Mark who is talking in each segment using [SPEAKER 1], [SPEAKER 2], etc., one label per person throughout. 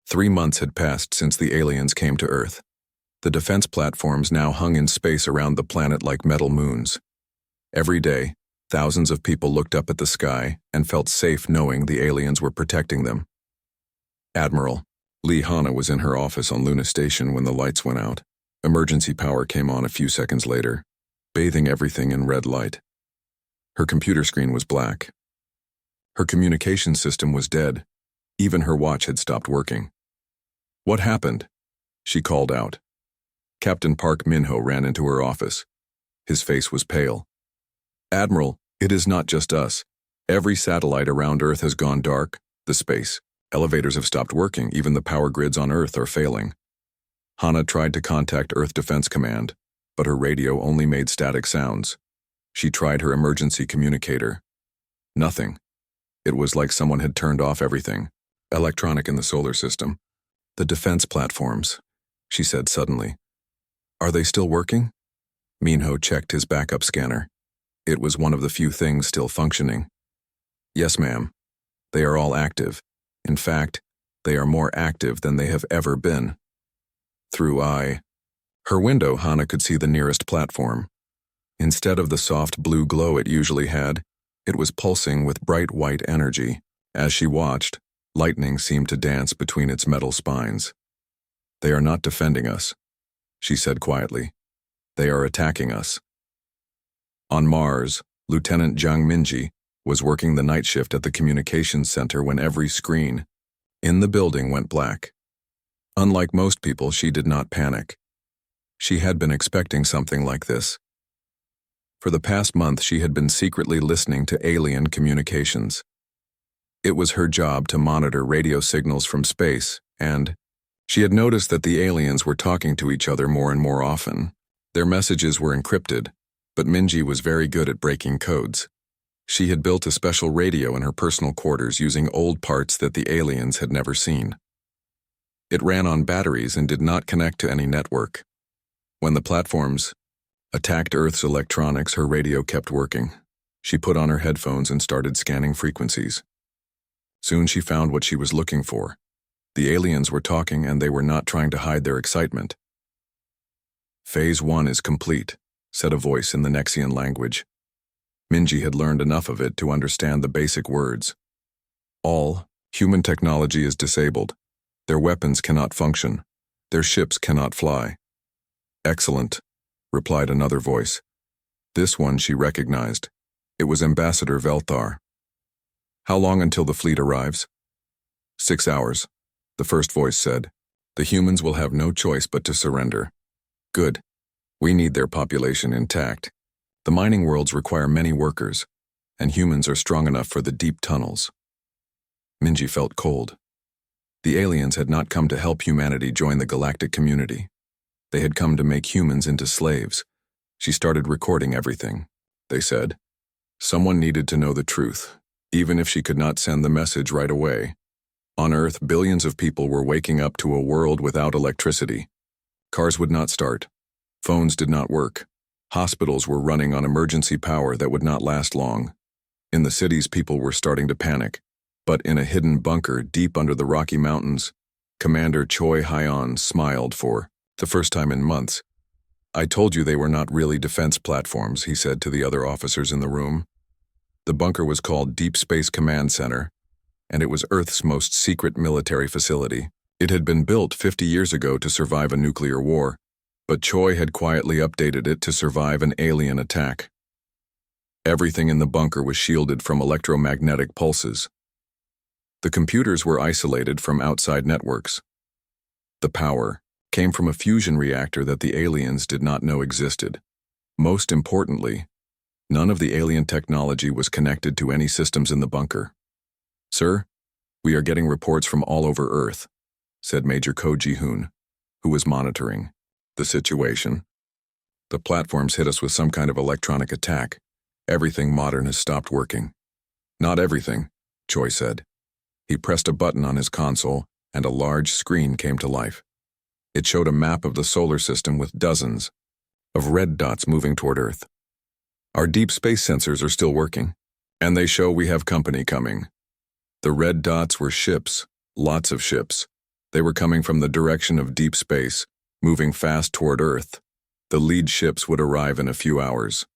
[SPEAKER 1] 3 months had passed since the aliens came to Earth. The defense platforms now hung in space around the planet like metal moons. Every day, thousands of people looked up at the sky and felt safe knowing the aliens were protecting them. Admiral Lee Hanna was in her office on Luna Station when the lights went out. Emergency power came on a few seconds later, bathing everything in red light. Her computer screen was black. Her communication system was dead. Even her watch had stopped working. "What happened?" she called out. Captain Park Minho ran into her office. His face was pale. "Admiral, it is not just us. Every satellite around Earth has gone dark. The space elevators have stopped working. Even the power grids on Earth are failing." Hanna tried to contact Earth Defense Command, but her radio only made static sounds. She tried her emergency communicator. Nothing. It was like someone had turned off everything. Electronic in the solar system. "The defense platforms," she said suddenly. "Are they still working?" Minho checked his backup scanner. It was one of the few things still functioning. "Yes, ma'am. They are all active. In fact, they are more active than they have ever been." Through her window, Hanna could see the nearest platform. Instead of the soft blue glow it usually had, it was pulsing with bright white energy. As she watched, lightning seemed to dance between its metal spines. "They are not defending us," she said quietly. "They are attacking us." On Mars, Lieutenant Jiang Minji was working the night shift at the communications center when every screen in the building went black. Unlike most people, she did not panic. She had been expecting something like this. For the past month, she had been secretly listening to alien communications. It was her job to monitor radio signals from space, and she had noticed that the aliens were talking to each other more and more often. Their messages were encrypted, but Minji was very good at breaking codes. She had built a special radio in her personal quarters using old parts that the aliens had never seen. It ran on batteries and did not connect to any network. When the platforms attacked Earth's electronics, her radio kept working. She put on her headphones and started scanning frequencies. Soon she found what she was looking for. The aliens were talking, and they were not trying to hide their excitement. "Phase 1 is complete," said a voice in the Nexian language. Minji had learned enough of it to understand the basic words. "All human technology is disabled. Their weapons cannot function. Their ships cannot fly." "Excellent," replied another voice. This one she recognized. It was Ambassador Velthar. "How long until the fleet arrives?" 6 hours, the first voice said. "The humans will have no choice but to surrender." "Good. We need their population intact. The mining worlds require many workers, and humans are strong enough for the deep tunnels." Minji felt cold. The aliens had not come to help humanity join the galactic community. They had come to make humans into slaves. She started recording everything. They said, someone needed to know the truth, even if she could not send the message right away. On Earth, billions of people were waking up to a world without electricity. Cars would not start. Phones did not work. Hospitals were running on emergency power that would not last long. In the cities, people were starting to panic. But in a hidden bunker deep under the Rocky Mountains, Commander Choi Hyon smiled for the first time in months. "I told you they were not really defense platforms," he said to the other officers in the room. The bunker was called Deep Space Command Center, and it was Earth's most secret military facility. It had been built 50 years ago to survive a nuclear war, but Choi had quietly updated it to survive an alien attack. Everything in the bunker was shielded from electromagnetic pulses. The computers were isolated from outside networks. The power came from a fusion reactor that the aliens did not know existed. Most importantly, none of the alien technology was connected to any systems in the bunker. "Sir, we are getting reports from all over Earth," said Major Ko Ji-hoon, who was monitoring the situation. "The platforms hit us with some kind of electronic attack. Everything modern has stopped working." "Not everything," Choi said. He pressed a button on his console, and a large screen came to life. It showed a map of the solar system with dozens of red dots moving toward Earth. "Our deep space sensors are still working, and they show we have company coming." The red dots were ships, lots of ships. They were coming from the direction of deep space, moving fast toward Earth. The lead ships would arrive in a few hours.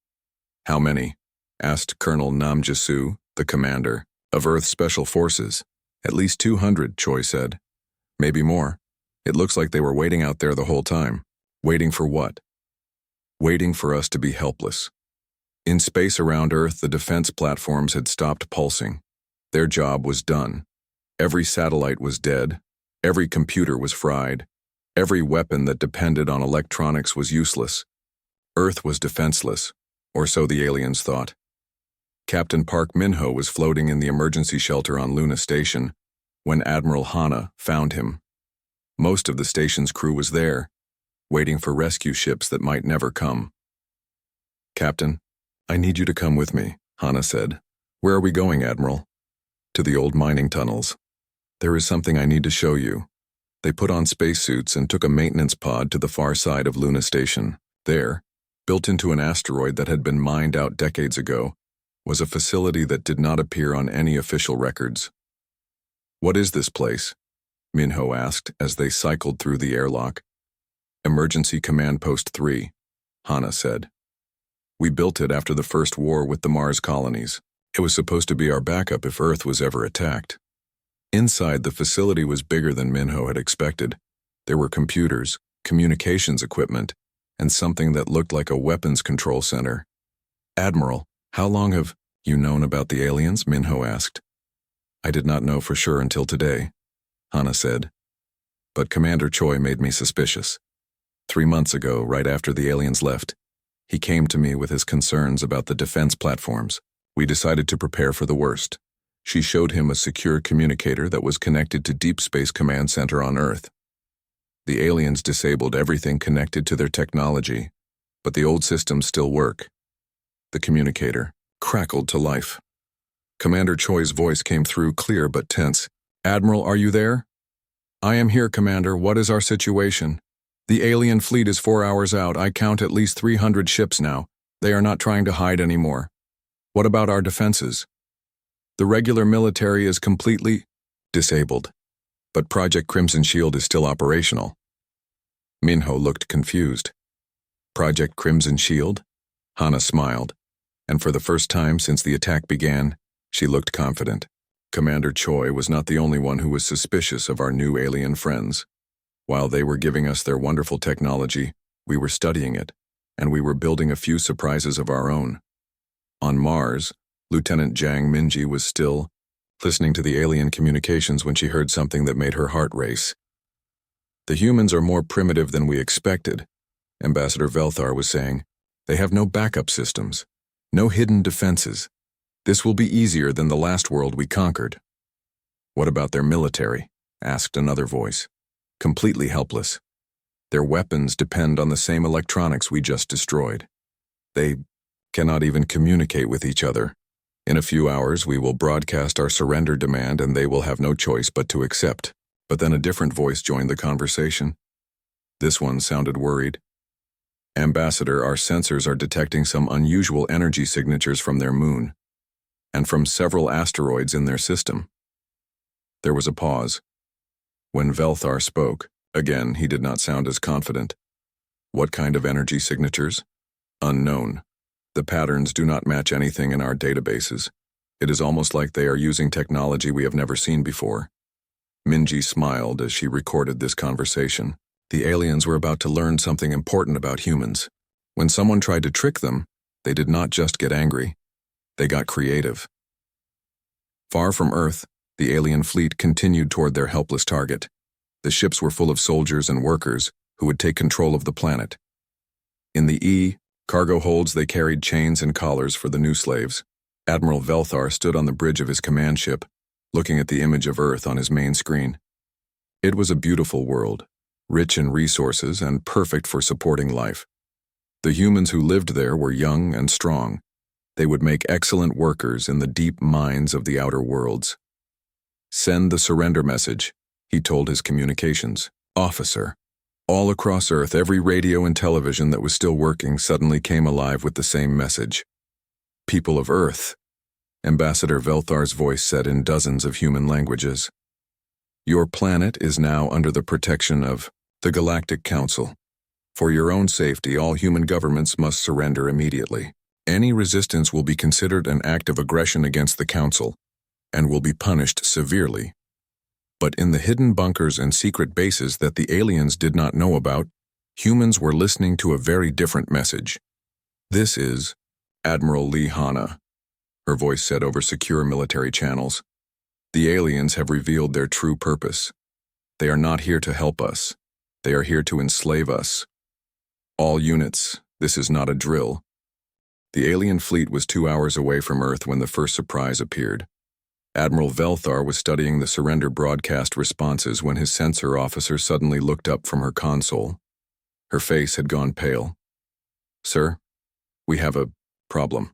[SPEAKER 1] How many? Asked Colonel Namjasu, the commander of Earth's Special Forces. At least 200, Choi said. Maybe more. It looks like they were waiting out there the whole time. Waiting for what? Waiting for us to be helpless. In space around Earth, the defense platforms had stopped pulsing. Their job was done. Every satellite was dead. Every computer was fried. Every weapon that depended on electronics was useless. Earth was defenseless, or so the aliens thought. Captain Park Min-ho was floating in the emergency shelter on Luna Station when Admiral Hana found him. Most of the station's crew was there, waiting for rescue ships that might never come. Captain, I need you to come with me, Hana said. Where are we going, Admiral? To the old mining tunnels. There is something I need to show you. They put on spacesuits and took a maintenance pod to the far side of Luna Station. There, built into an asteroid that had been mined out decades ago, was a facility that did not appear on any official records. What is this place? Min-ho asked as they cycled through the airlock. Emergency Command Post 3, Hana said. We built it after the first war with the Mars colonies. It was supposed to be our backup if Earth was ever attacked. Inside, the facility was bigger than Min-ho had expected. There were computers, communications equipment, and something that looked like a weapons control center. Admiral, how long have you known about the aliens? Min-ho asked. I did not know for sure until today, Hana said. But Commander Choi made me suspicious. 3 months ago, right after the aliens left, he came to me with his concerns about the defense platforms. We decided to prepare for the worst. She showed him a secure communicator that was connected to Deep Space Command Center on Earth. The aliens disabled everything connected to their technology, but the old systems still work. The communicator crackled to life. Commander Choi's voice came through clear but tense. Admiral, are you there? I am here, Commander. What is our situation? The alien fleet is 4 hours out. I count at least 300 ships now. They are not trying to hide anymore. What about our defenses? The regular military is completely disabled, but Project Crimson Shield is still operational. Min-ho looked confused. Project Crimson Shield? Hana smiled, and for the first time since the attack began, she looked confident. Commander Choi was not the only one who was suspicious of our new alien friends. While they were giving us their wonderful technology, we were studying it, and we were building a few surprises of our own. On Mars, Lieutenant Jang Minji was still listening to the alien communications when she heard something that made her heart race. The humans are more primitive than we expected, Ambassador Velthar was saying. They have no backup systems, no hidden defenses. This will be easier than the last world we conquered. What about their military? Asked another voice. Completely helpless. Their weapons depend on the same electronics we just destroyed. They cannot even communicate with each other. In a few hours, we will broadcast our surrender demand and they will have no choice but to accept. But then a different voice joined the conversation. This one sounded worried. Ambassador, our sensors are detecting some unusual energy signatures from their moon, and from several asteroids in their system. There was a pause. When Velthar spoke, again he did not sound as confident. What kind of energy signatures? Unknown. The patterns do not match anything in our databases. It is almost like they are using technology we have never seen before. Minji smiled as she recorded this conversation. The aliens were about to learn something important about humans. When someone tried to trick them, they did not just get angry. They got creative. Far from Earth, the alien fleet continued toward their helpless target. The ships were full of soldiers and workers who would take control of the planet. In the cargo holds, they carried chains and collars for the new slaves. Admiral Velthar stood on the bridge of his command ship, looking at the image of Earth on his main screen. It was a beautiful world, rich in resources and perfect for supporting life. The humans who lived there were young and strong. They would make excellent workers in the deep mines of the outer worlds. Send the surrender message, he told his communications officer. All across Earth, every radio and television that was still working suddenly came alive with the same message. People of Earth, Ambassador Velthar's voice said in dozens of human languages. Your planet is now under the protection of the Galactic Council. For your own safety, all human governments must surrender immediately. Any resistance will be considered an act of aggression against the Council and will be punished severely. But in the hidden bunkers and secret bases that the aliens did not know about, humans were listening to a very different message. This is Admiral Lee Hanna, her voice said over secure military channels. The aliens have revealed their true purpose. They are not here to help us. They are here to enslave us. All units, this is not a drill. The alien fleet was 2 hours away from Earth when the first surprise appeared. Admiral Velthar was studying the surrender broadcast responses when his sensor officer suddenly looked up from her console. Her face had gone pale. "Sir, we have a problem.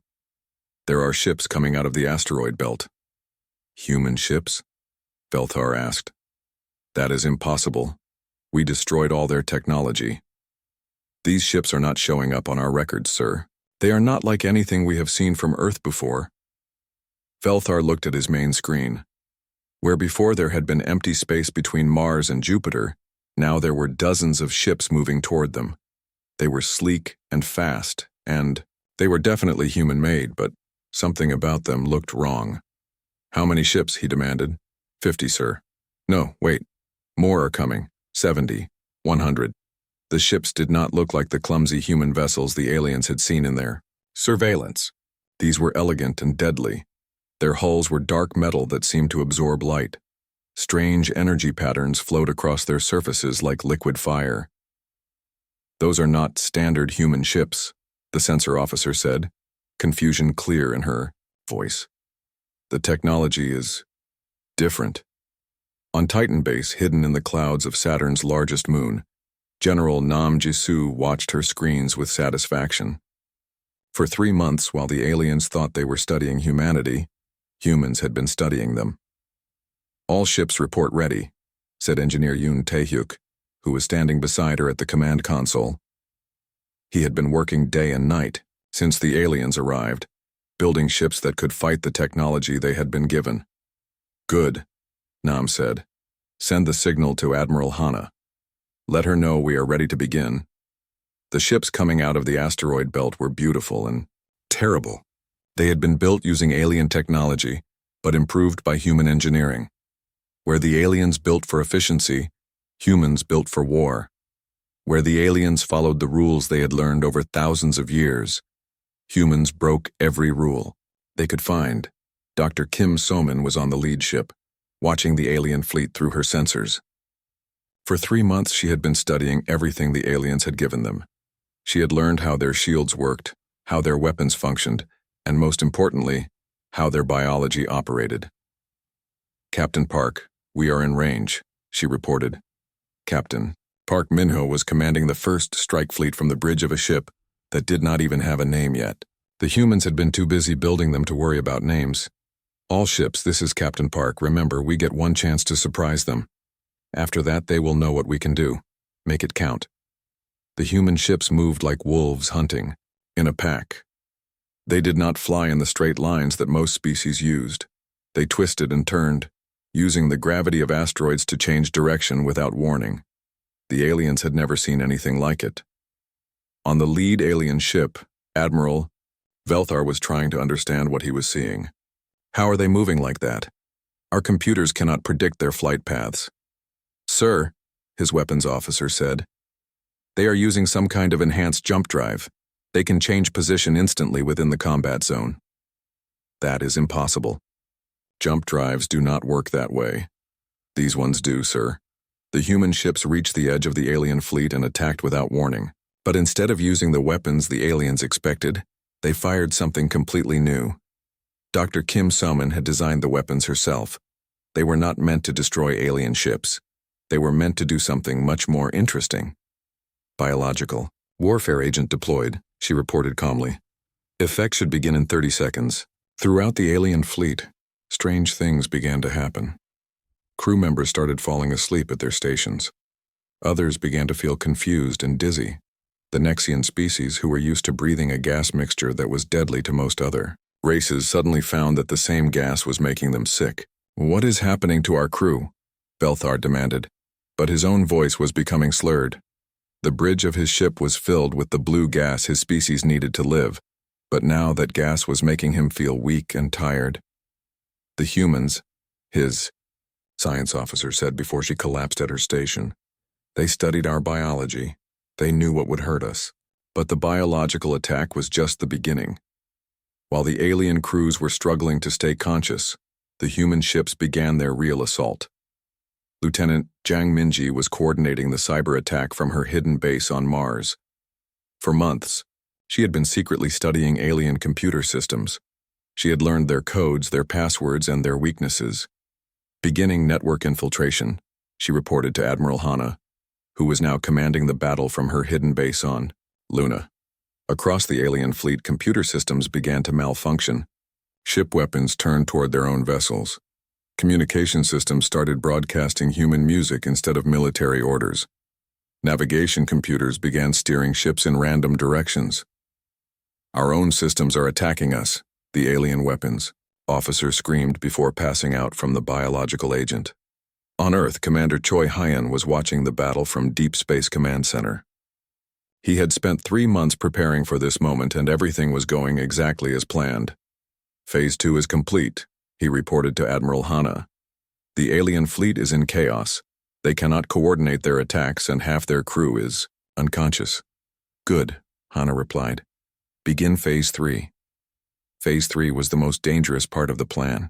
[SPEAKER 1] There are ships coming out of the asteroid belt." "Human ships?" Velthar asked. "That is impossible. We destroyed all their technology. These ships are not showing up on our records, sir. They are not like anything we have seen from Earth before." Velthar looked at his main screen. Where before there had been empty space between Mars and Jupiter, now there were dozens of ships moving toward them. They were sleek and fast, and they were definitely human-made, but something about them looked wrong. "How many ships?" he demanded. 50, sir." "No, wait. More are coming. 70, 100. The ships did not look like the clumsy human vessels the aliens had seen in their surveillance. These were elegant and deadly. Their hulls were dark metal that seemed to absorb light. Strange energy patterns flowed across their surfaces like liquid fire. "Those are not standard human ships," the sensor officer said, confusion clear in her voice. "The technology is different." On Titan Base, hidden in the clouds of Saturn's largest moon, General Nam Jisoo watched her screens with satisfaction. For 3 months, while the aliens thought they were studying humanity, humans had been studying them. "All ships report ready," said Engineer Yoon Tae-hyuk, who was standing beside her at the command console. He had been working day and night since the aliens arrived, building ships that could fight the technology they had been given. "Good," Nam said. "Send the signal to Admiral Hanna. Let her know we are ready to begin." The ships coming out of the asteroid belt were beautiful and terrible. They had been built using alien technology, but improved by human engineering. Where the aliens built for efficiency, humans built for war. Where the aliens followed the rules they had learned over thousands of years, humans broke every rule they could find. Dr. Kim So-min was on the lead ship, watching the alien fleet through her sensors. For 3 months she had been studying everything the aliens had given them. She had learned how their shields worked, how their weapons functioned, and most importantly, how their biology operated. "Captain Park, we are in range," she reported. Captain Park Min-ho was commanding the first strike fleet from the bridge of a ship that did not even have a name yet. The humans had been too busy building them to worry about names. "All ships, this is Captain Park. Remember, we get one chance to surprise them. After that, they will know what we can do. Make it count." The human ships moved like wolves hunting, in a pack. They did not fly in the straight lines that most species used. They twisted and turned, using the gravity of asteroids to change direction without warning. The aliens had never seen anything like it. On the lead alien ship, Admiral Velthar was trying to understand what he was seeing. "How are they moving like that? Our computers cannot predict their flight paths." "Sir," his weapons officer said, "they are using some kind of enhanced jump drive. They can change position instantly within the combat zone." "That is impossible. Jump drives do not work that way." "These ones do, sir." The human ships reached the edge of the alien fleet and attacked without warning. But instead of using the weapons the aliens expected, they fired something completely new. Dr. Kim So-min had designed the weapons herself. They were not meant to destroy alien ships. They were meant to do something much more interesting. "Biological warfare agent deployed," she reported calmly. "Effect should begin in 30 seconds. Throughout the alien fleet, strange things began to happen. Crew members started falling asleep at their stations. Others began to feel confused and dizzy. The Nexian species, who were used to breathing a gas mixture that was deadly to most other races, suddenly found that the same gas was making them sick. "What is happening to our crew?" Belthar demanded, but his own voice was becoming slurred. The bridge of his ship was filled with the blue gas his species needed to live, but now that gas was making him feel weak and tired. The humans, his science officer said before she collapsed at her station, they studied our biology. They knew what would hurt us. But the biological attack was just the beginning. While the alien crews were struggling to stay conscious, the human ships began their real assault. Lieutenant Jiang Minji was coordinating the cyber attack from her hidden base on Mars. For months, she had been secretly studying alien computer systems. She had learned their codes, their passwords, and their weaknesses. Beginning network infiltration, she reported to Admiral Hana, who was now commanding the battle from her hidden base on Luna. Across the alien fleet, computer systems began to malfunction. Ship weapons turned toward their own vessels. Communication systems started broadcasting human music instead of military orders. Navigation computers began steering ships in random directions. Our own systems are attacking us, the alien weapons, officer screamed before passing out from the biological agent. On Earth, Commander Choi Hyen was watching the battle from Deep Space Command Center. He had spent 3 months preparing for this moment, and everything was going exactly as planned. Phase 2 is complete, he reported to Admiral Hana. The alien fleet is in chaos. They cannot coordinate their attacks, and half their crew is unconscious. Good, Hana replied. Begin Phase 3. Phase 3 was the most dangerous part of the plan.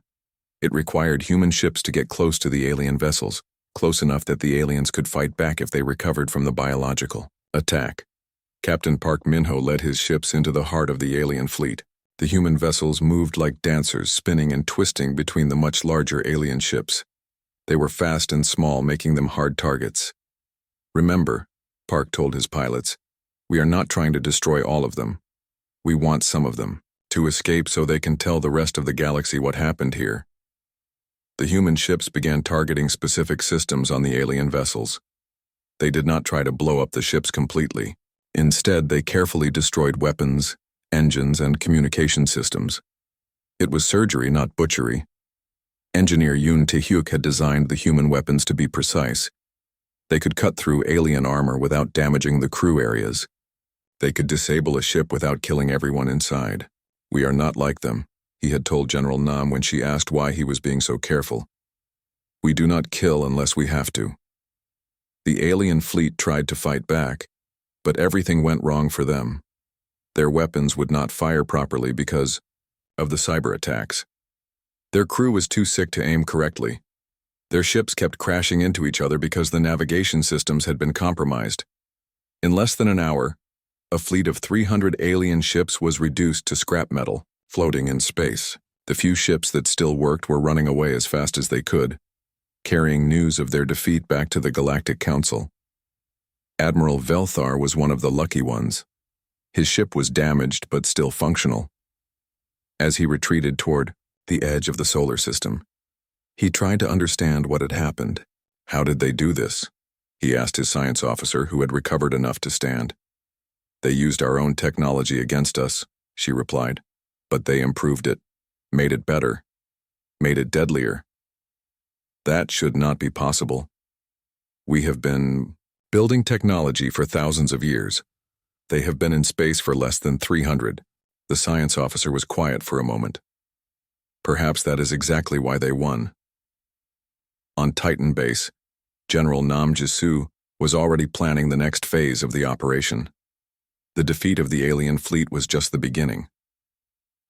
[SPEAKER 1] It required human ships to get close to the alien vessels, close enough that the aliens could fight back if they recovered from the biological attack. Captain Park Minho led his ships into the heart of the alien fleet. The human vessels moved like dancers, spinning and twisting between the much larger alien ships. They were fast and small, making them hard targets. Remember, Park told his pilots, we are not trying to destroy all of them. We want some of them to escape so they can tell the rest of the galaxy what happened here. The human ships began targeting specific systems on the alien vessels. They did not try to blow up the ships completely. Instead, they carefully destroyed weapons, engines, and communication systems. It was surgery, not butchery. Engineer Yoon Tae-hyuk had designed the human weapons to be precise. They could cut through alien armor without damaging the crew areas. They could disable a ship without killing everyone inside. We are not like them, he had told General Nam when she asked why he was being so careful. We do not kill unless we have to. The alien fleet tried to fight back, but everything went wrong for them. Their weapons would not fire properly because of the cyber attacks. Their crew was too sick to aim correctly. Their ships kept crashing into each other because the navigation systems had been compromised. In less than an hour, a fleet of 300 alien ships was reduced to scrap metal, floating in space. The few ships that still worked were running away as fast as they could, carrying news of their defeat back to the Galactic Council. Admiral Velthar was one of the lucky ones. His ship was damaged but still functional. As he retreated toward the edge of the solar system, he tried to understand what had happened. How did they do this? He asked his science officer, who had recovered enough to stand. They used our own technology against us, she replied, but they improved it, made it better, made it deadlier. That should not be possible. We have been building technology for thousands of years. They have been in space for less than 300. The science officer was quiet for a moment. Perhaps that is exactly why they won. On Titan Base, General Nam Jisoo was already planning the next phase of the operation. The defeat of the alien fleet was just the beginning.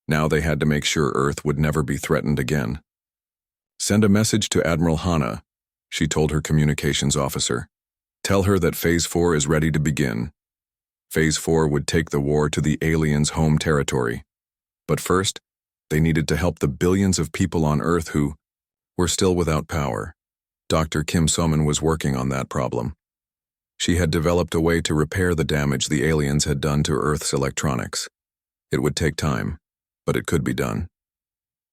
[SPEAKER 1] Now they had to make sure Earth would never be threatened again. Send a message to Admiral Hana, she told her communications officer. Tell her that Phase 4 is ready to begin. Phase 4 would take the war to the aliens' home territory. But first, they needed to help the billions of people on Earth who were still without power. Dr. Kim So-min was working on that problem. She had developed a way to repair the damage the aliens had done to Earth's electronics. It would take time, but it could be done.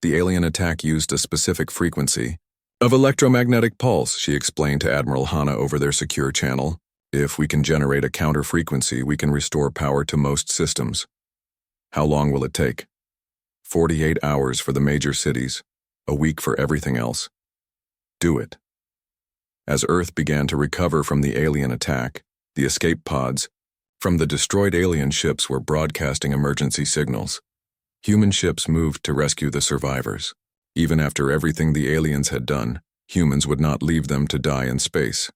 [SPEAKER 1] The alien attack used a specific frequency of electromagnetic pulse, she explained to Admiral Hana over their secure channel. If we can generate a counter frequency, we can restore power to most systems. How long will it take? 48 hours for the major cities, a week for everything else. Do it. As Earth began to recover from the alien attack, the escape pods from the destroyed alien ships were broadcasting emergency signals. Human ships moved to rescue the survivors. Even after everything the aliens had done, humans would not leave them to die in space.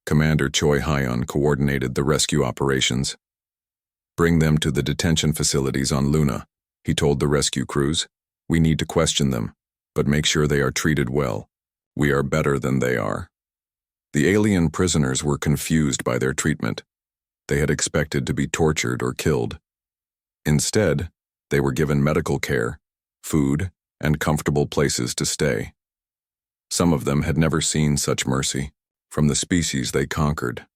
[SPEAKER 1] Commander Choi Hyun coordinated the rescue operations. "Bring them to the detention facilities on Luna," he told the rescue crews. "We need to question them, but make sure they are treated well. We are better than they are." The alien prisoners were confused by their treatment. They had expected to be tortured or killed. Instead, they were given medical care, food, and comfortable places to stay. Some of them had never seen such mercy from the species they conquered.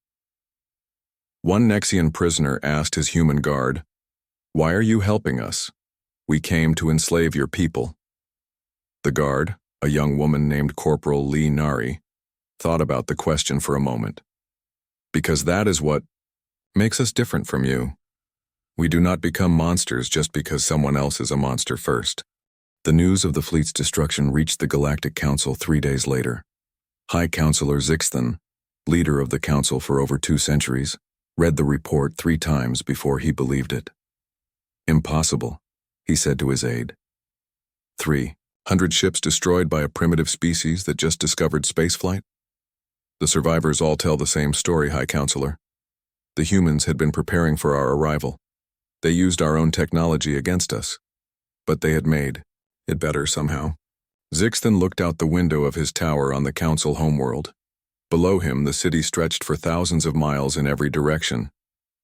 [SPEAKER 1] One Nexian prisoner asked his human guard, "Why are you helping us? We came to enslave your people." The guard, a young woman named Corporal Lee Nari, thought about the question for a moment. "Because that is what makes us different from you. We do not become monsters just because someone else is a monster first." The news of the fleet's destruction reached the Galactic Council 3 days later. High Counselor Zixthan, leader of the Council for over 2 centuries, read the report 3 times before he believed it. "Impossible," he said to his aide. 300 ships destroyed by a primitive species that just discovered spaceflight? The survivors all tell the same story, High Counselor. The humans had been preparing for our arrival. They used our own technology against us, but they had made it better somehow. Zixthan looked out the window of his tower on the Council homeworld. Below him, the city stretched for thousands of miles in every direction.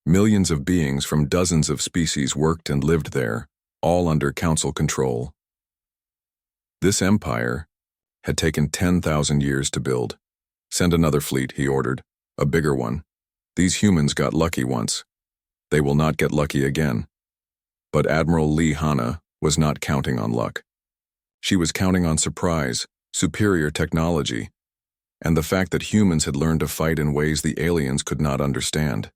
[SPEAKER 1] Millions of beings from dozens of species worked and lived there, all under Council control. This empire had taken 10,000 years to build. "Send another fleet," he ordered, "a bigger one. These humans got lucky once. They will not get lucky again." But Admiral Lee Hanna was not counting on luck. She was counting on surprise, superior technology, and the fact that humans had learned to fight in ways the aliens could not understand.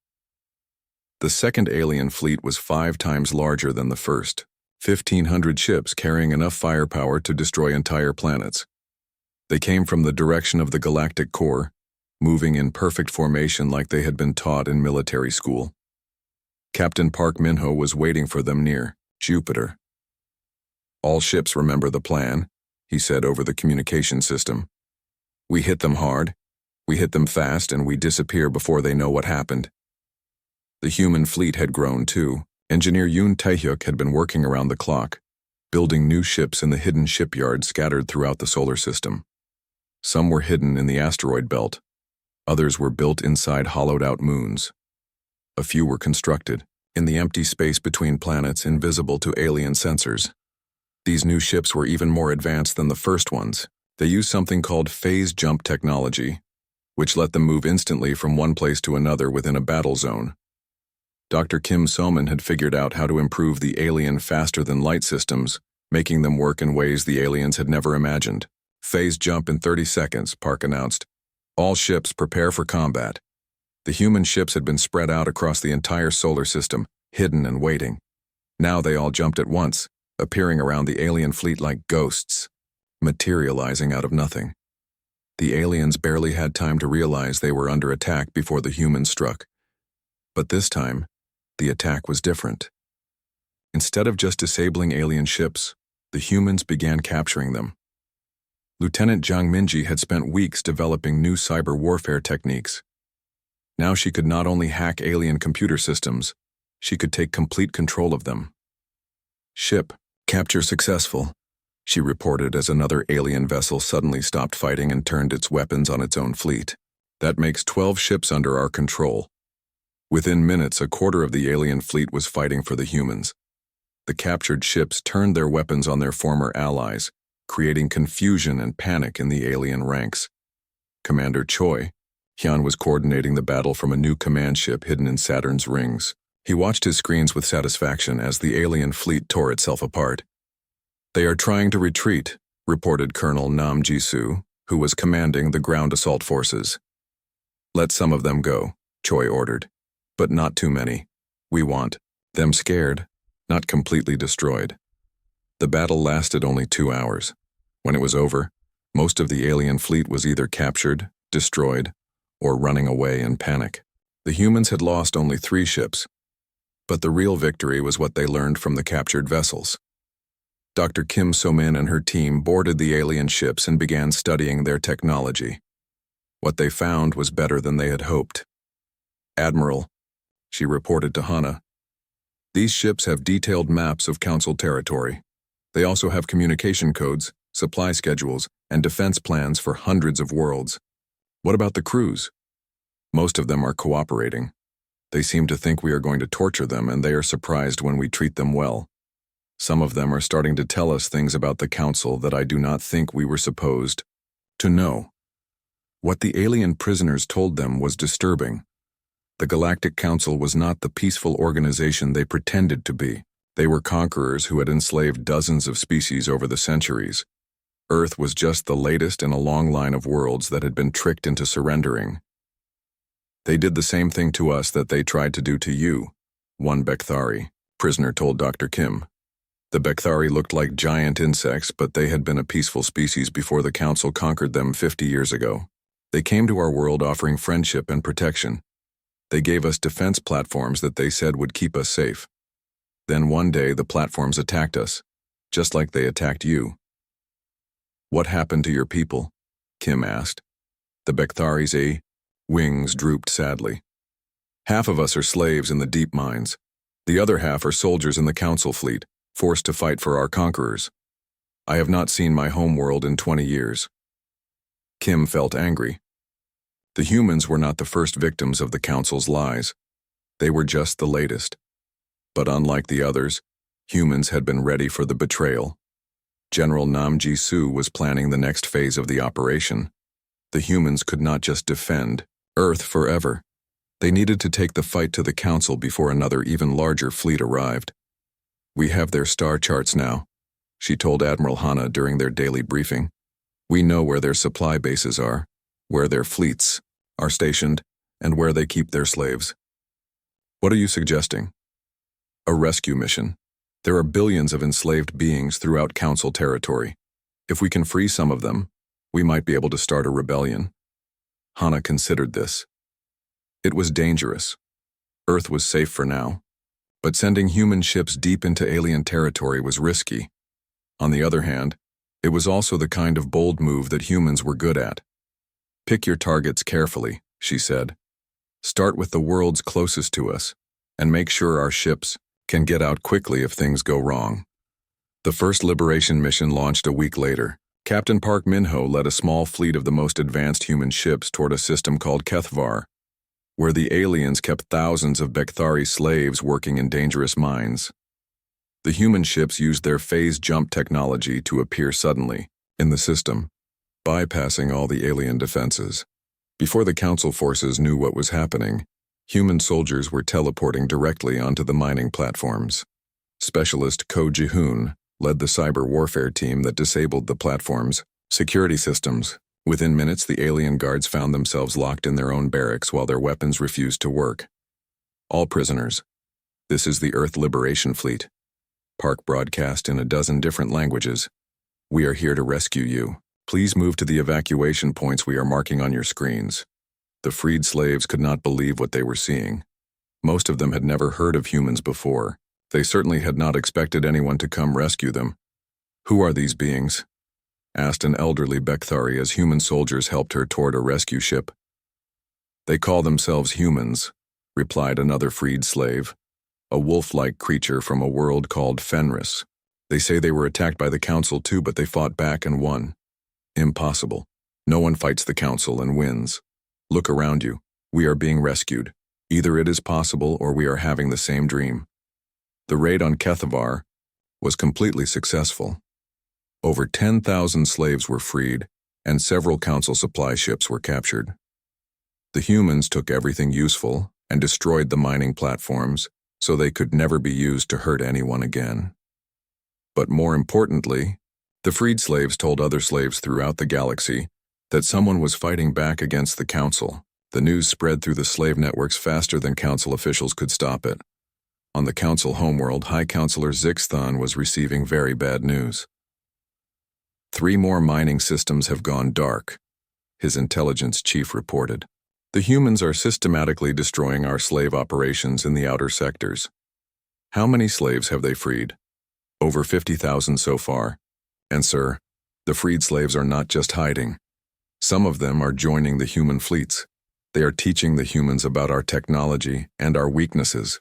[SPEAKER 1] The second alien fleet was 5 times larger than the first, 1,500 ships carrying enough firepower to destroy entire planets. They came from the direction of the Galactic Core, moving in perfect formation like they had been taught in military school. Captain Park Minho was waiting for them near Jupiter. "All ships remember the plan," he said over the communication system. "We hit them hard, we hit them fast, and we disappear before they know what happened." The human fleet had grown too. Engineer Yoon Taehyuk had been working around the clock, building new ships in the hidden shipyards scattered throughout the solar system. Some were hidden in the asteroid belt. Others were built inside hollowed-out moons. A few were constructed in the empty space between planets invisible to alien sensors. These new ships were even more advanced than the first ones. They used something called phase jump technology, which let them move instantly from one place to another within a battle zone. Dr. Kim Soman had figured out how to improve the alien faster-than-light systems, making them work in ways the aliens had never imagined. "Phase jump in 30 seconds, Park announced. "All ships prepare for combat." The human ships had been spread out across the entire solar system, hidden and waiting. Now they all jumped at once, appearing around the alien fleet like ghosts, materializing out of nothing. The aliens barely had time to realize they were under attack before the humans struck. But this time, the attack was different. Instead of just disabling alien ships, the humans began capturing them. Lieutenant Jiang Minji had spent weeks developing new cyber warfare techniques. Now she could not only hack alien computer systems, she could take complete control of them. "Ship capture successful," she reported as another alien vessel suddenly stopped fighting and turned its weapons on its own fleet. "That makes 12 ships under our control." Within minutes, a quarter of the alien fleet was fighting for the humans. The captured ships turned their weapons on their former allies, creating confusion and panic in the alien ranks. Commander Choi Hyun was coordinating the battle from a new command ship hidden in Saturn's rings. He watched his screens with satisfaction as the alien fleet tore itself apart. "They are trying to retreat," reported Colonel Nam Jisoo, who was commanding the ground assault forces. "Let some of them go," Choi ordered. "But not too many. We want them scared, not completely destroyed." The battle lasted only 2 hours. When it was over, Most of the alien fleet was either captured, destroyed, or running away in panic. The humans had lost only 3 ships, but the real victory was what they learned from the captured vessels. Dr. Kim So-min and her team boarded the alien ships and began studying their technology. What they found was better than they had hoped. "Admiral," she reported to Hana, "these ships have detailed maps of Council territory. They also have communication codes, supply schedules, and defense plans for hundreds of worlds. What about the crews? Most of them are cooperating. They seem to think we are going to torture them, and they are surprised when we treat them well. Some of them are starting to tell us things about the Council that I do not think we were supposed to know." What the alien prisoners told them was disturbing. The Galactic Council was not the peaceful organization they pretended to be. They were conquerors who had enslaved dozens of species over the centuries. Earth was just the latest in a long line of worlds that had been tricked into surrendering. "They did the same thing to us that they tried to do to you," one Bekthari prisoner told Dr. Kim. The Bekthari looked like giant insects, but they had been a peaceful species before the Council conquered them 50 years ago. They came to our world offering friendship and protection. They gave us defense platforms that they said would keep us safe. Then one day the platforms attacked us, just like they attacked you. "What happened to your people?" Kim asked. The Bekthari's wings drooped sadly. "Half of us are slaves in the deep mines. The other half are soldiers in the Council fleet, forced to fight for our conquerors. I have not seen my home world in 20 years. Kim felt angry. The humans were not the first victims of the Council's lies. They were just the latest. But unlike the others, humans had been ready for the betrayal. General Nam Ji-soo was planning the next phase of the operation. The humans could not just defend Earth forever. They needed to take the fight to the Council before another even larger fleet arrived. "We have their star charts now," she told Admiral Hana during their daily briefing. "We know where their supply bases are, where their fleets are stationed, and where they keep their slaves." "What are you suggesting?" "A rescue mission. There are billions of enslaved beings throughout Council territory. If we can free some of them, we might be able to start a rebellion." Hana considered this. It was dangerous. Earth was safe for now, but sending human ships deep into alien territory was risky. On the other hand, it was also the kind of bold move that humans were good at. "Pick your targets carefully," she said. "Start with the worlds closest to us, and make sure our ships can get out quickly if things go wrong." The first liberation mission launched a week later. Captain Park Min-ho led a small fleet of the most advanced human ships toward a system called HFY, where the aliens kept thousands of Bekthari slaves working in dangerous mines. The human ships used their phase jump technology to appear suddenly in the system, bypassing all the alien defenses. Before the Council forces knew what was happening, human soldiers were teleporting directly onto the mining platforms. Specialist Ko Ji-hoon led the cyber warfare team that disabled the platform's security systems. Within minutes, the alien guards found themselves locked in their own barracks while their weapons refused to work. "All prisoners. This is the Earth Liberation Fleet." Park broadcast in a dozen different languages. "We are here to rescue you. Please move to the evacuation points we are marking on your screens." The freed slaves could not believe what they were seeing. Most of them had never heard of humans before. They certainly had not expected anyone to come rescue them. "Who are these beings?" asked an elderly Bekthari as human soldiers helped her toward a rescue ship. "They call themselves humans," replied another freed slave, a wolf-like creature from a world called Fenris. "They say they were attacked by the Council too, but they fought back and won." "Impossible. No one fights the Council and wins. Look around you. We are being rescued. Either it is possible or we are having the same dream." The raid on Kethavar was completely successful. Over 10,000 slaves were freed, and several Council supply ships were captured. The humans took everything useful and destroyed the mining platforms so they could never be used to hurt anyone again. But more importantly, the freed slaves told other slaves throughout the galaxy that someone was fighting back against the Council. The news spread through the slave networks faster than Council officials could stop it. On the Council homeworld, High Counselor Zixthon was receiving very bad news. 3 more mining systems have gone dark, his intelligence chief reported. The humans are systematically destroying our slave operations in the outer sectors. How many slaves have they freed? Over 50,000 so far. And sir, the freed slaves are not just hiding. Some of them are joining the human fleets. They are teaching the humans about our technology and our weaknesses.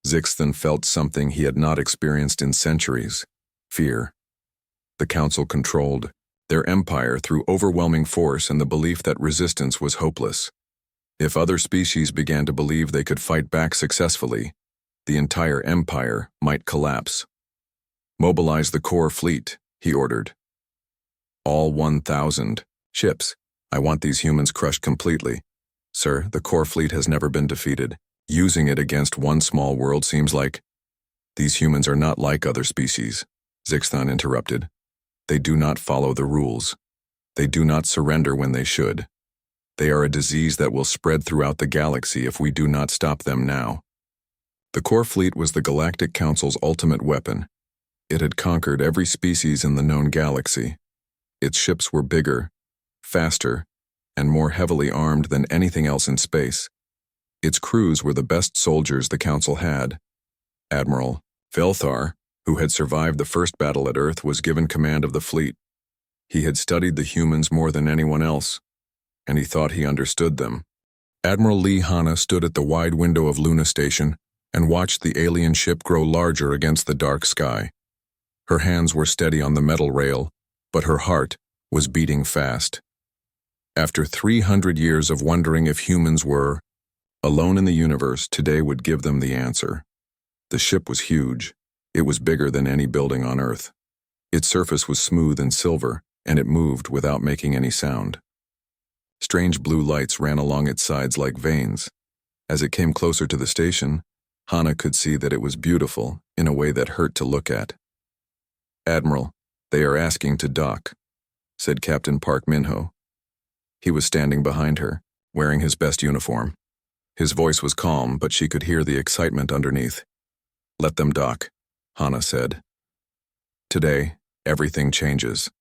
[SPEAKER 1] Zixthan felt something he had not experienced in centuries: fear. The Council controlled their empire through overwhelming force and the belief that resistance was hopeless. If other species began to believe they could fight back successfully, the entire empire might collapse. Mobilize the core fleet, he ordered. All 1,000 ships. I want these humans crushed completely. Sir, the core fleet has never been defeated. Using it against one small world seems like... These humans are not like other species, Zixthan interrupted. They do not follow the rules. They do not surrender when they should. They are a disease that will spread throughout the galaxy if we do not stop them now. The core fleet was the Galactic Council's ultimate weapon. It had conquered every species in the known galaxy. Its ships were bigger, faster, and more heavily armed than anything else in space. Its crews were the best soldiers the Council had. Admiral Velthar, who had survived the first battle at Earth, was given command of the fleet. He had studied the humans more than anyone else, and he thought he understood them. Admiral Lee Hanna stood at the wide window of Luna Station and watched the alien ship grow larger against the dark sky. Her hands were steady on the metal rail, but her heart was beating fast. After 300 years of wondering if humans were alone in the universe, today would give them the answer. The ship was huge. It was bigger than any building on Earth. Its surface was smooth and silver, and it moved without making any sound. Strange blue lights ran along its sides like veins. As it came closer to the station, Hanna could see that it was beautiful in a way that hurt to look at. Admiral, they are asking to dock, said Captain Park Minho. He was standing behind her, wearing his best uniform. His voice was calm, but she could hear the excitement underneath. Let them dock, Hanna said. Today, everything changes.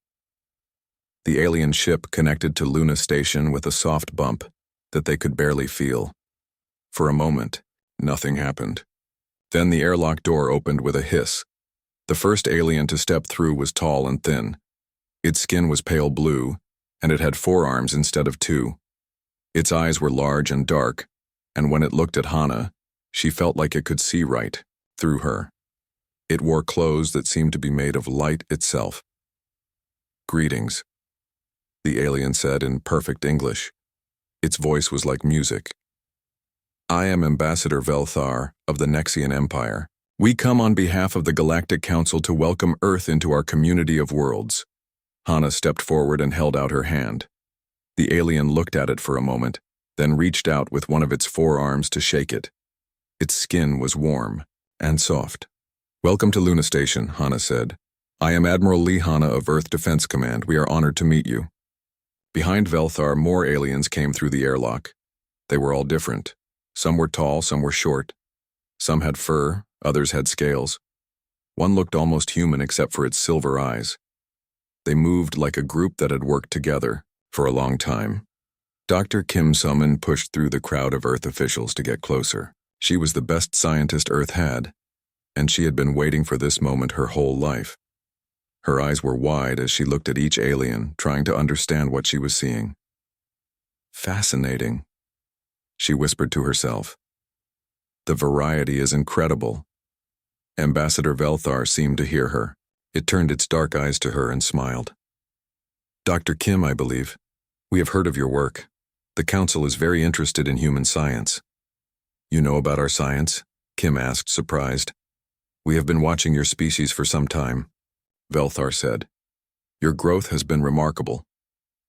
[SPEAKER 1] The alien ship connected to Luna Station with a soft bump that they could barely feel. For a moment, nothing happened. Then the airlock door opened with a hiss. The first alien to step through was tall and thin. Its skin was pale blue, and it had 4 arms instead of 2. Its eyes were large and dark, and when it looked at Hanna, she felt like it could see right through her. It wore clothes that seemed to be made of light itself. Greetings, the alien said in perfect English. Its voice was like music. I am Ambassador Velthar of the Nexian Empire. We come on behalf of the Galactic Council to welcome Earth into our community of worlds. Hanna stepped forward and held out her hand. The alien looked at it for a moment, then reached out with one of its 4 arms to shake it. Its skin was warm and soft. Welcome to Luna Station, Hanna said. I am Admiral Lee Hanna of Earth Defense Command. We are honored to meet you. Behind Velthar, more aliens came through the airlock. They were all different. Some were tall, some were short. Some had fur, others had scales. One looked almost human except for its silver eyes. They moved like a group that had worked together for a long time. Dr. Kim Summon pushed through the crowd of Earth officials to get closer. She was the best scientist Earth had, and she had been waiting for this moment her whole life. Her eyes were wide as she looked at each alien, trying to understand what she was seeing. Fascinating, she whispered to herself. The variety is incredible. Ambassador Velthar seemed to hear her. It turned its dark eyes to her and smiled. Dr. Kim, I believe. We have heard of your work. The Council is very interested in human science. You know about our science? Kim asked, surprised. We have been watching your species for some time, Velthar said. Your growth has been remarkable.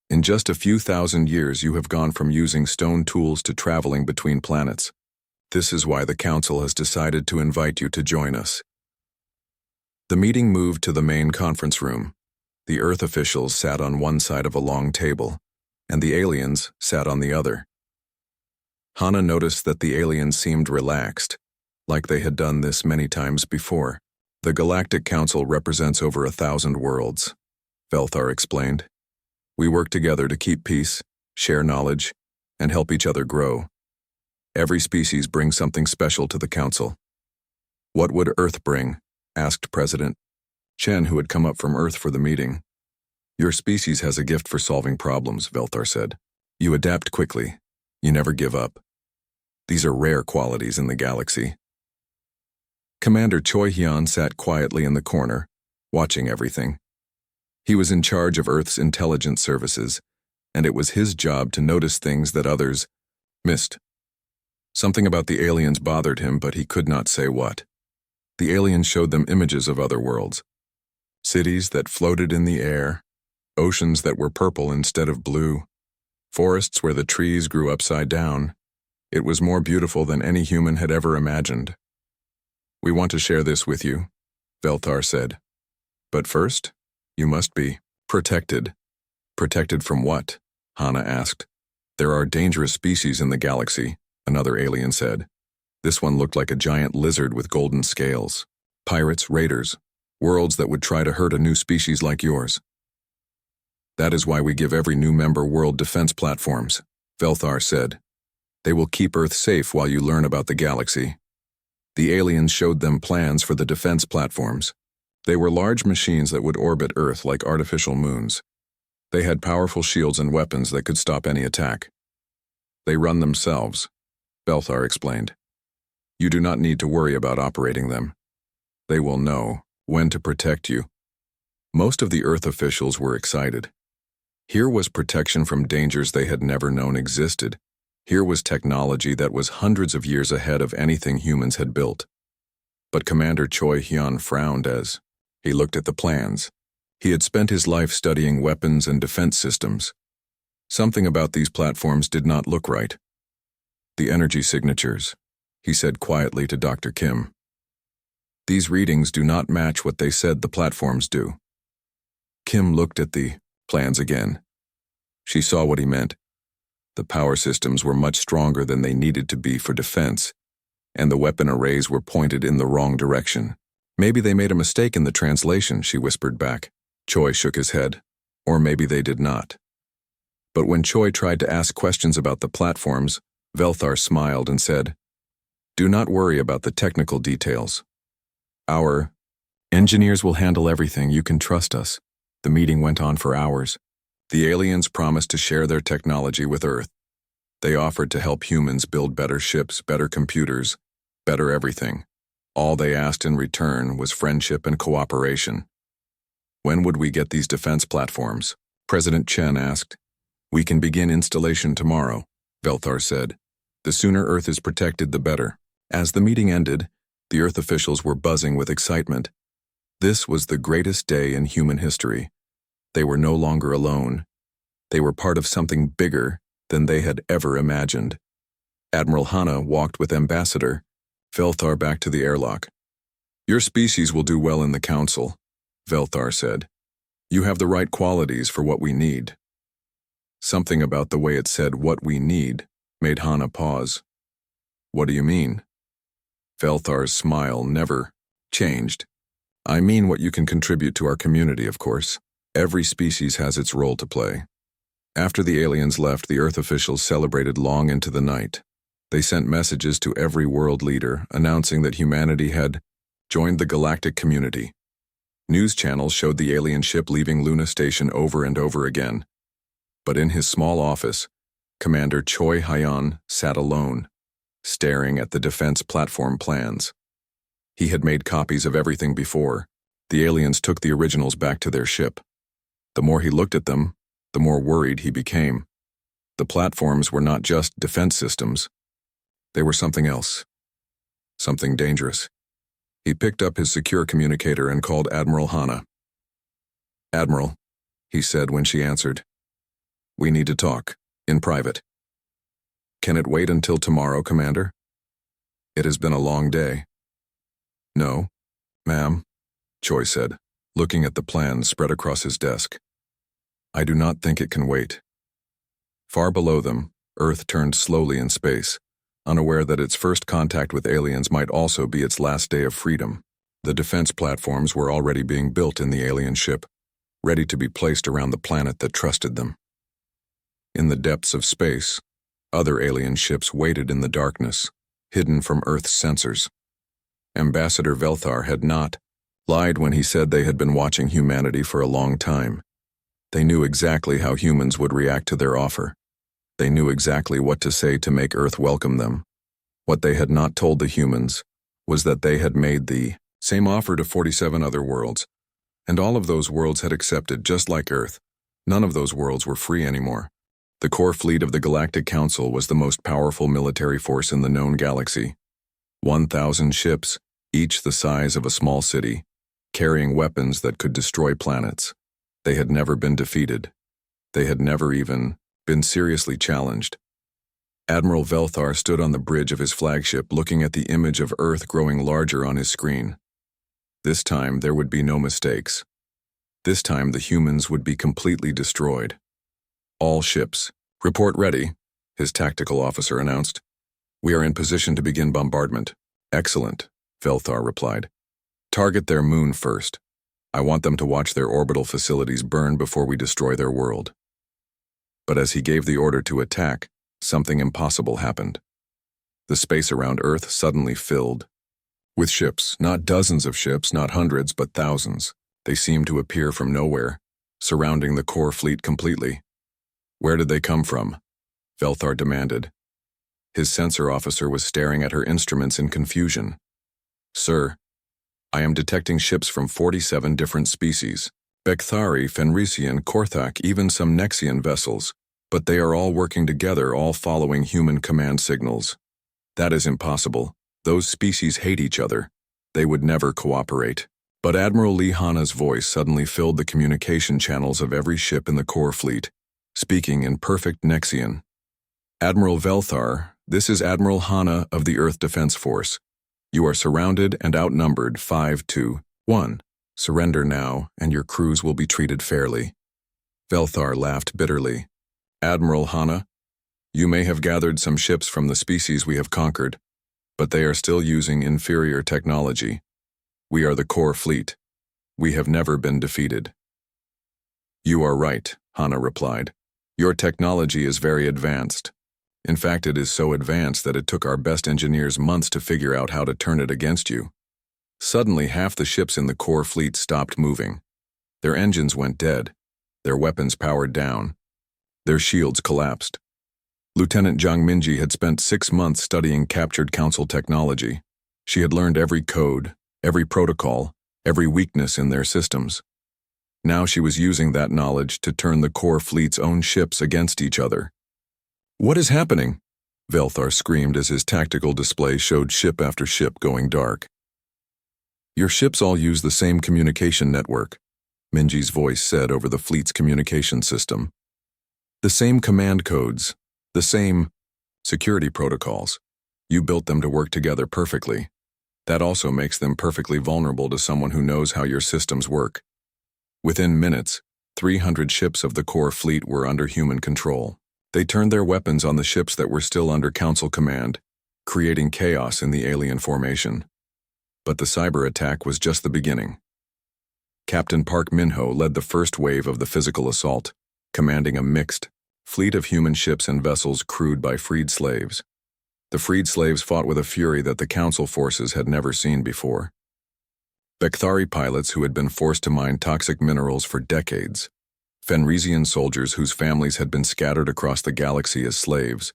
[SPEAKER 1] In just a few thousand years, you have gone from using stone tools to traveling between planets. This is why the Council has decided to invite you to join us. The meeting moved to the main conference room. The Earth officials sat on one side of a long table, and the aliens sat on the other. Hanna noticed that the aliens seemed relaxed, like they had done this many times before. The Galactic Council represents over 1,000 worlds. Velthar explained. We work together to keep peace, share knowledge, and help each other grow. Every species brings something special to the Council. What would Earth bring? Asked President Chen, who had come up from Earth for the meeting. Your species has a gift for solving problems, Velthar said. You adapt quickly. You never give up. These are rare qualities in the galaxy. Commander Choi Hyun sat quietly in the corner, watching everything. He was in charge of Earth's intelligence services, and it was his job to notice things that others missed. Something about the aliens bothered him, but he could not say what. The aliens showed them images of other worlds. Cities that floated in the air, oceans that were purple instead of blue, forests where the trees grew upside down. It was more beautiful than any human had ever imagined. We want to share this with you, Velthar said. But first, you must be protected. Protected from what? Hana asked. There are dangerous species in the galaxy, another alien said. This one looked like a giant lizard with golden scales. Pirates, raiders, worlds that would try to hurt a new species like yours. That is why we give every new member world defense platforms, Velthar said. They will keep Earth safe while you learn about the galaxy. The aliens showed them plans for the defense platforms. They were large machines that would orbit Earth like artificial moons. They had powerful shields and weapons that could stop any attack. They run themselves, Velthar explained. You do not need to worry about operating them. They will know when to protect you. Most of the Earth officials were excited. Here was protection from dangers they had never known existed. Here was technology that was hundreds of years ahead of anything humans had built. But Commander Choi Hyun frowned as he looked at the plans. He had spent his life studying weapons and defense systems. Something about these platforms did not look right. The energy signatures, he said quietly to Dr. Kim. These readings do not match what they said the platforms do. Kim looked at the plans again. She saw what he meant. The power systems were much stronger than they needed to be for defense, and the weapon arrays were pointed in the wrong direction. Maybe they made a mistake in the translation, she whispered back. Choi shook his head. Or maybe they did not. But when Choi tried to ask questions about the platforms, Velthar smiled and said, Do not worry about the technical details. Our engineers will handle everything, you can trust us. The meeting went on for hours. The aliens promised to share their technology with Earth. They offered to help humans build better ships, better computers, better everything. All they asked in return was friendship and cooperation. When would we get these defense platforms? President Chen asked. We can begin installation tomorrow, Velthar said. The sooner Earth is protected, the better. As the meeting ended, the Earth officials were buzzing with excitement. This was the greatest day in human history. They were no longer alone. They were part of something bigger than they had ever imagined. Admiral Hana walked with Ambassador Velthar back to the airlock. Your species will do well in the Council, Velthar said. You have the right qualities for what we need. Something about the way it said what we need made Hana pause. What do you mean? Velthar's smile never changed. I mean what you can contribute to our community, of course. Every species has its role to play. After the aliens left, the Earth officials celebrated long into the night. They sent messages to every world leader announcing that humanity had joined the galactic community. News channels showed the alien ship leaving Luna Station over and over again. But in his small office, Commander Choi Hyun sat alone, staring at the defense platform plans. He had made copies of everything before. The aliens took the originals back to their ship. The more he looked at them, the more worried he became. The platforms were not just defense systems. They were something else. Something dangerous. He picked up his secure communicator and called Admiral Hana. Admiral, he said when she answered. We need to talk, in private. Can it wait until tomorrow, Commander? It has been a long day. No, ma'am, Choi said, looking at the plans spread across his desk. I do not think it can wait. Far below them, Earth turned slowly in space, unaware that its first contact with aliens might also be its last day of freedom. The defense platforms were already being built in the alien ship. ready to be placed around the planet that trusted them. In the depths of space, other alien ships waited in the darkness, hidden from Earth's sensors. Ambassador Velthar had not lied when he said they had been watching humanity for a long time. They knew exactly how humans would react to their offer. They knew exactly what to say to make Earth welcome them. What they had not told the humans was that they had made the same offer to 47 other worlds, and all of those worlds had accepted, just like Earth. None of those worlds were free anymore. The core fleet of the Galactic Council was the most powerful military force in the known galaxy. 1,000 ships, each the size of a small city, carrying weapons that could destroy planets. They had never been defeated. They had never even been seriously challenged. Admiral Velthar stood on the bridge of his flagship, looking at the image of Earth growing larger on his screen. This time, there would be no mistakes. This time, the humans would be completely destroyed. All ships, report ready, his tactical officer announced. We are in position to begin bombardment. Excellent, Velthar replied. Target their moon first. I want them to watch their orbital facilities burn before we destroy their world. But as he gave the order to attack, something impossible happened. The space around Earth suddenly filled with ships, not dozens of ships, not hundreds, but thousands. They seemed to appear from nowhere, surrounding the core fleet completely. Where did they come from? Velthar demanded. His sensor officer was staring at her instruments in confusion. Sir, I am detecting ships from 47 different species. Bekthari, Fenrisian, Korthak, even some Nexian vessels. But they are all working together, all following human command signals. That is impossible. Those species hate each other. They would never cooperate. But Admiral Lee Hana's voice suddenly filled the communication channels of every ship in the core fleet, speaking in perfect Nexian. Admiral Velthar, this is Admiral Hana of the Earth Defense Force. You are surrounded and outnumbered 5-1. Surrender now, and your crews will be treated fairly. Velthar laughed bitterly. Admiral Hana, you may have gathered some ships from the species we have conquered, but they are still using inferior technology. We are the core fleet. We have never been defeated. You are right, Hana replied. Your technology is very advanced. In fact, it is so advanced that it took our best engineers months to figure out how to turn it against you. Suddenly, half the ships in the core fleet stopped moving. Their engines went dead. Their weapons powered down. Their shields collapsed. Lieutenant Zhang Minji had spent 6 months studying captured council technology. She had learned every code, every protocol, every weakness in their systems. Now she was using that knowledge to turn the core fleet's own ships against each other. What is happening? Velthar screamed as his tactical display showed ship after ship going dark. Your ships all use the same communication network, Minji's voice said over the fleet's communication system. The same command codes, the same security protocols. You built them to work together perfectly. That also makes them perfectly vulnerable to someone who knows how your systems work. Within minutes, 300 ships of the core fleet were under human control. They turned their weapons on the ships that were still under council command, creating chaos in the alien formation. But the cyber attack was just the beginning. Captain Park Minho led the first wave of the physical assault, commanding a mixed fleet of human ships and vessels crewed by freed slaves. The freed slaves fought with a fury that the council forces had never seen before. Bekthari pilots who had been forced to mine toxic minerals for decades, Fenrisian soldiers whose families had been scattered across the galaxy as slaves,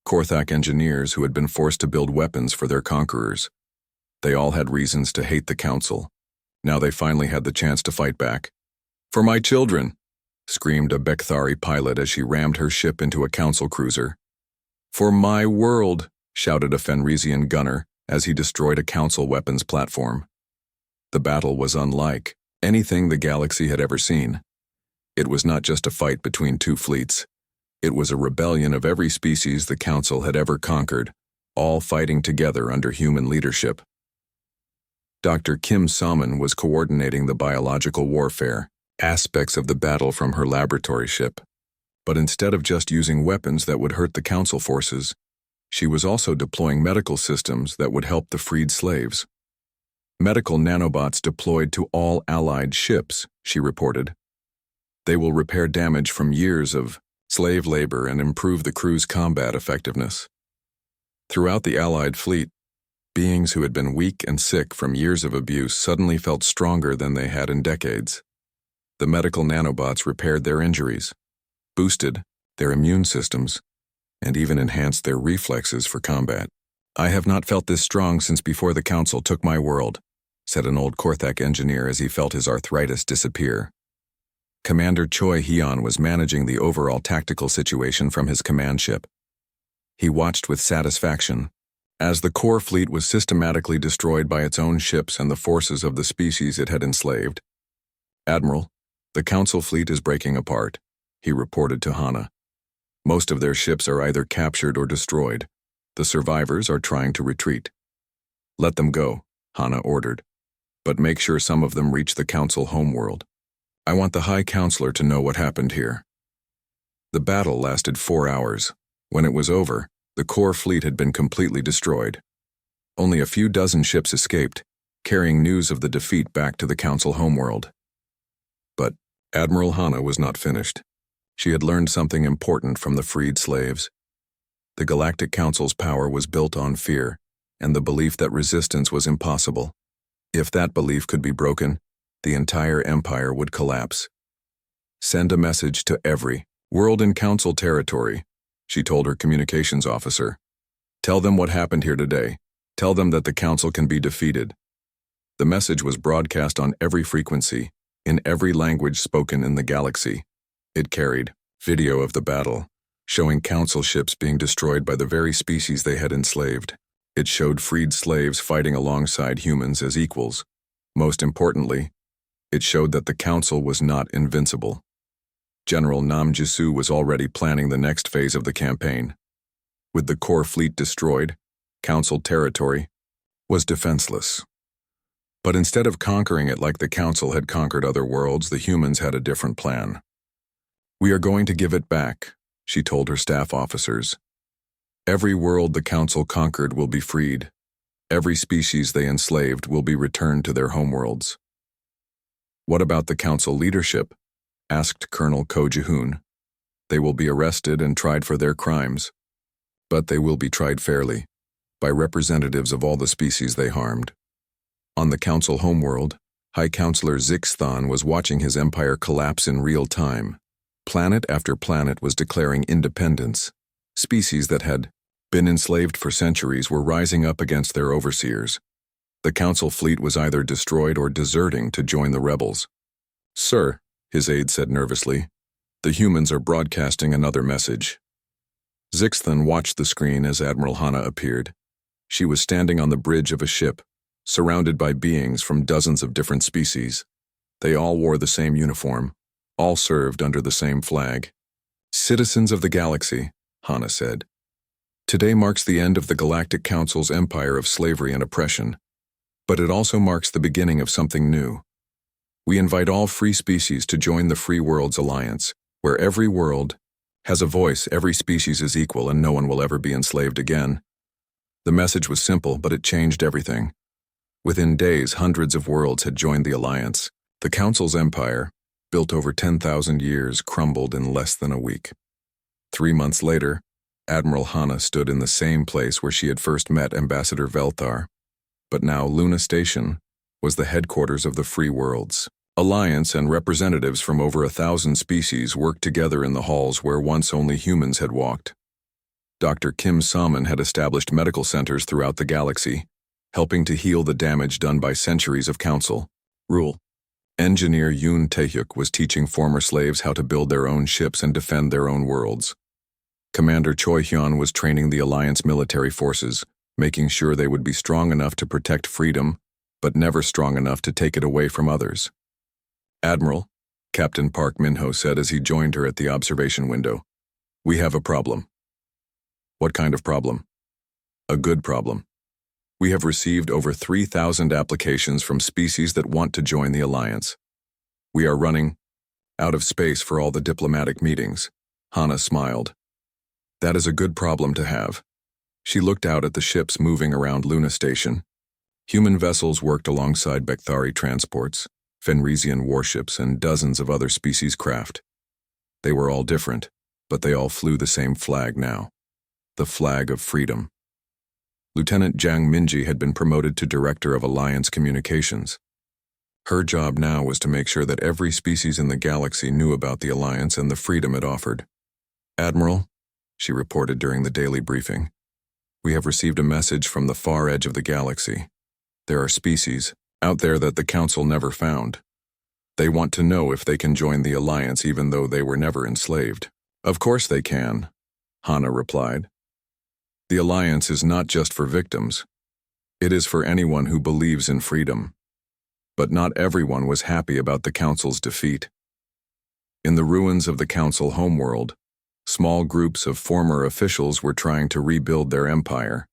[SPEAKER 1] Korthak engineers who had been forced to build weapons for their conquerors. They all had reasons to hate the council. Now they finally had the chance to fight back. For my children, screamed a Bekthari pilot as she rammed her ship into a council cruiser. For my world, shouted a Fenrisian gunner as he destroyed a council weapons platform. The battle was unlike anything the galaxy had ever seen. It was not just a fight between two fleets. It was a rebellion of every species the council had ever conquered, all fighting together under human leadership. Dr. Kim Salmon was coordinating the biological warfare aspects of the battle from her laboratory ship. But instead of just using weapons that would hurt the council forces, she was also deploying medical systems that would help the freed slaves. Medical nanobots deployed to all allied ships, she reported. They will repair damage from years of slave labor and improve the crew's combat effectiveness. Throughout the Allied fleet, beings who had been weak and sick from years of abuse suddenly felt stronger than they had in decades. The medical nanobots repaired their injuries, boosted their immune systems, and even enhanced their reflexes for combat. "I have not felt this strong since before the Council took my world," said an old Korthak engineer as he felt his arthritis disappear. Commander Choi Hyun was managing the overall tactical situation from his command ship. He watched with satisfaction as the core fleet was systematically destroyed by its own ships and the forces of the species it had enslaved. "Admiral, the Council fleet is breaking apart," he reported to Hana. "Most of their ships are either captured or destroyed. The survivors are trying to retreat." "Let them go," Hana ordered, "but make sure some of them reach the Council homeworld. I want the High Counselor to know what happened here." The battle lasted 4 hours. When it was over, the core fleet had been completely destroyed. Only a few dozen ships escaped, carrying news of the defeat back to the Council homeworld. But Admiral Hana was not finished. She had learned something important from the freed slaves. The Galactic Council's power was built on fear and the belief that resistance was impossible. If that belief could be broken, the entire empire would collapse. "Send a message to every world in Council territory," she told her communications officer. "Tell them what happened here today. Tell them that the Council can be defeated." The message was broadcast on every frequency, in every language spoken in the galaxy. It carried video of the battle, showing Council ships being destroyed by the very species they had enslaved. It showed freed slaves fighting alongside humans as equals. Most importantly, it showed that the Council was not invincible. General Nam Jisoo was already planning the next phase of the campaign. With the core fleet destroyed, Council territory was defenseless. But instead of conquering it like the Council had conquered other worlds, the humans had a different plan. "We are going to give it back," she told her staff officers. "Every world the Council conquered will be freed. Every species they enslaved will be returned to their homeworlds." "What about the Council leadership?" asked Colonel Ko Ji-hoon. "They will be arrested and tried for their crimes, but they will be tried fairly, by representatives of all the species they harmed." On the Council homeworld, High Counselor Zixthan was watching his empire collapse in real time. Planet after planet was declaring independence. Species that had been enslaved for centuries were rising up against their overseers. The Council fleet was either destroyed or deserting to join the rebels. "Sir," his aide said nervously, "the humans are broadcasting another message." Zixthan watched the screen as Admiral Hana appeared. She was standing on the bridge of a ship, surrounded by beings from dozens of different species. They all wore the same uniform, all served under the same flag. "Citizens of the galaxy," Hana said. "Today marks the end of the Galactic Council's empire of slavery and oppression, but it also marks the beginning of something new. We invite all free species to join the Free Worlds Alliance, where every world has a voice, every species is equal, and no one will ever be enslaved again." The message was simple, but it changed everything. Within days, hundreds of worlds had joined the alliance. The Council's empire, built over 10,000 years, crumbled in less than a week. 3 months later, Admiral Hana stood in the same place where she had first met Ambassador Velthar. But now Luna Station was the headquarters of the Free Worlds. Alliance and representatives from over 1,000 species worked together in the halls where once only humans had walked. Dr. Kim Salmon had established medical centers throughout the galaxy, helping to heal the damage done by centuries of Council rule. Engineer Yoon Taehyuk was teaching former slaves how to build their own ships and defend their own worlds. Commander Choi Hyun was training the Alliance military forces, making sure they would be strong enough to protect freedom, but never strong enough to take it away from others. "Admiral," Captain Park Min-ho said as he joined her at the observation window, "we have a problem." "What kind of problem?" "A good problem. We have received over 3,000 applications from species that want to join the Alliance. We are running out of space for all the diplomatic meetings." Hana smiled. "That is a good problem to have." She looked out at the ships moving around Luna Station. Human vessels worked alongside Bekthari transports, Fenrisian warships, and dozens of other species craft. They were all different, but they all flew the same flag now. The flag of freedom. Lieutenant Jiang Minji had been promoted to Director of Alliance Communications. Her job now was to make sure that every species in the galaxy knew about the Alliance and the freedom it offered. "Admiral," she reported during the daily briefing, "we have received a message from the far edge of the galaxy. There are species out there that the Council never found. They want to know if they can join the Alliance even though they were never enslaved." "Of course they can," Hana replied. "The Alliance is not just for victims. It is for anyone who believes in freedom." But not everyone was happy about the Council's defeat. In the ruins of the Council homeworld, small groups of former officials were trying to rebuild their empire.